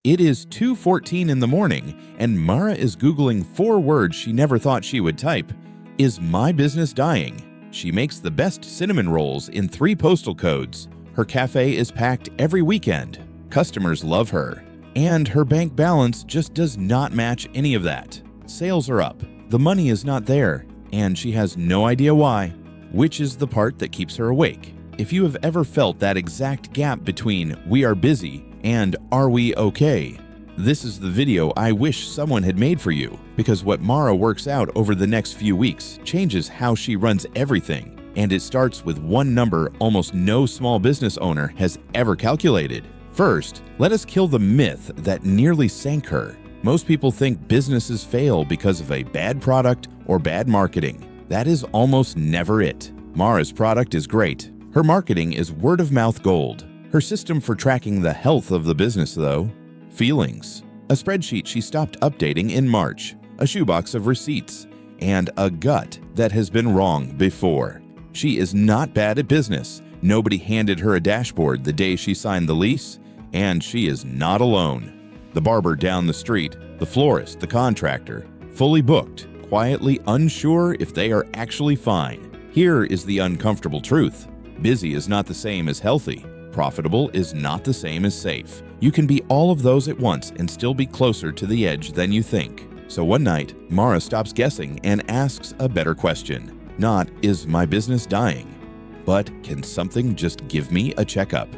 It is 2:14 in the morning, and Mara is Googling 4 words she never thought she would type. Is my business dying? She makes the best cinnamon rolls in 3 postal codes. Her cafe is packed every weekend. Customers love her. And her bank balance just does not match any of that. Sales are up. The money is not there. And she has no idea why. Which is the part that keeps her awake? If you have ever felt that exact gap between "we are busy" and "are we okay?" this is the video I wish someone had made for you, because what Mara works out over the next few weeks changes how she runs everything, and it starts with one number almost no small business owner has ever calculated. First, let us kill the myth that nearly sank her. Most people think businesses fail because of a bad product or bad marketing. That is almost never it. Mara's product is great. Her marketing is word-of-mouth gold. Her system for tracking the health of the business, though? Feelings. A spreadsheet she stopped updating in March, a shoebox of receipts, and a gut that has been wrong before. She is not bad at business. Nobody handed her a dashboard the day she signed the lease, and she is not alone. The barber down the street, the florist, the contractor, fully booked, quietly unsure if they are actually fine. Here is the uncomfortable truth. Busy is not the same as healthy. Profitable is not the same as safe. You can be all of those at once and still be closer to the edge than you think. So one night, Mara stops guessing and asks a better question. Not, is my business dying? But, can something just give me a checkup?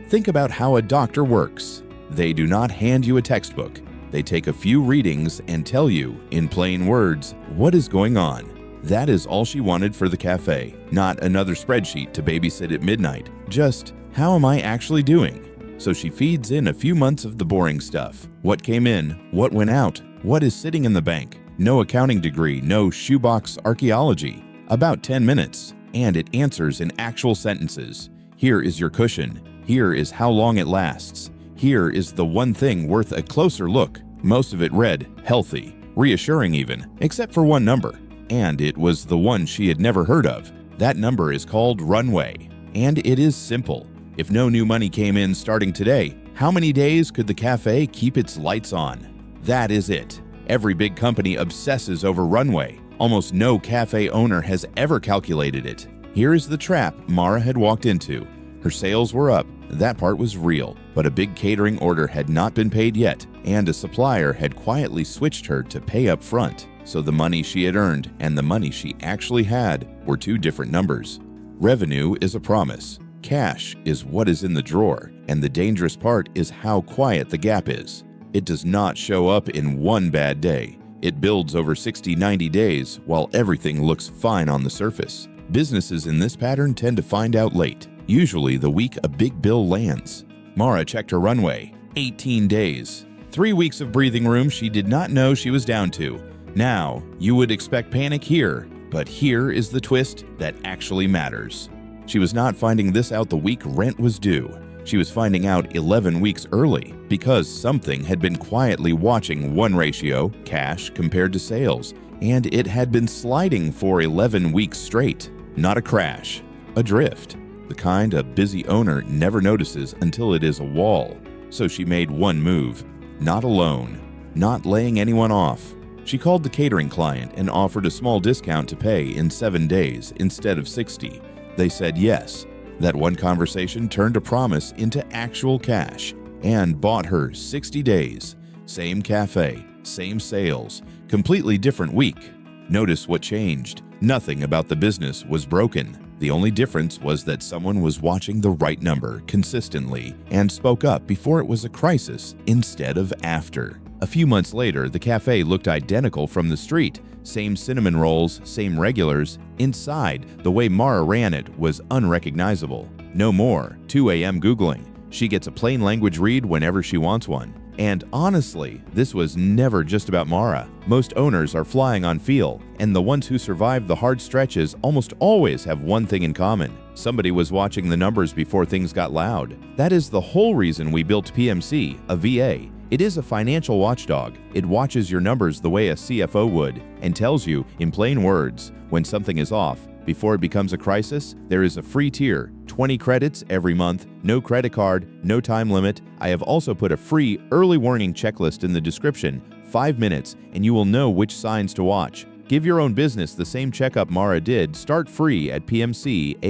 Think about how a doctor works. They do not hand you a textbook. They take a few readings and tell you, in plain words, what is going on. That is all she wanted for the cafe. Not another spreadsheet to babysit at midnight. Just, how am I actually doing? So she feeds in a few months of the boring stuff. What came in? What went out? What is sitting in the bank? No accounting degree, no shoebox archaeology. About 10 minutes. And it answers in actual sentences. Here is your cushion. Here is how long it lasts. Here is the one thing worth a closer look. Most of it read healthy, reassuring even, except for one number. And it was the one she had never heard of. That number is called runway. And it is simple. If no new money came in starting today, how many days could the cafe keep its lights on? That is it. Every big company obsesses over runway. Almost no cafe owner has ever calculated it. Here is the trap Mara had walked into. Her sales were up. That part was real. But a big catering order had not been paid yet, and a supplier had quietly switched her to pay up front. So the money she had earned and the money she actually had were 2 different numbers. Revenue is a promise. Cash is what is in the drawer, and the dangerous part is how quiet the gap is. It does not show up in one bad day. It builds over 60-90 days while everything looks fine on the surface. Businesses in this pattern tend to find out late, usually the week a big bill lands. Mara checked her runway. 18 days. 3 weeks of breathing room she did not know she was down to. Now, you would expect panic here, but here is the twist that actually matters. She was not finding this out the week rent was due. She was finding out 11 weeks early because something had been quietly watching one ratio, cash compared to sales, and it had been sliding for 11 weeks straight. Not a crash, a drift. The kind a busy owner never notices until it is a wall. So she made one move. Not alone. Not laying anyone off. She called the catering client and offered a small discount to pay in 7 days instead of 60. They said yes. That one conversation turned a promise into actual cash and bought her 60 days. Same cafe, same sales, completely different week. Notice what changed. Nothing about the business was broken. The only difference was that someone was watching the right number consistently and spoke up before it was a crisis instead of after. A few months later, the cafe looked identical from the street. Same cinnamon rolls, same regulars. Inside, the way Mara ran it was unrecognizable. No more 2 a.m. Googling. She gets a plain language read whenever she wants one. And honestly, this was never just about Mara. Most owners are flying on feel, and the ones who survive the hard stretches almost always have one thing in common. Somebody was watching the numbers before things got loud. That is the whole reason we built PMC, a VA. It is a financial watchdog. It watches your numbers the way a CFO would and tells you, in plain words, when something is off, Before it becomes a crisis, there is a free tier, 20 credits every month, no credit card, no time limit. I have also put a free early warning checklist in the description, 5 minutes, and you will know which signs to watch. Give your own business the same checkup Mara did. Start free at PMCaVa.com.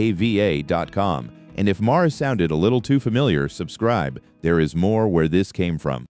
And if Mara sounded a little too familiar, subscribe. There is more where this came from.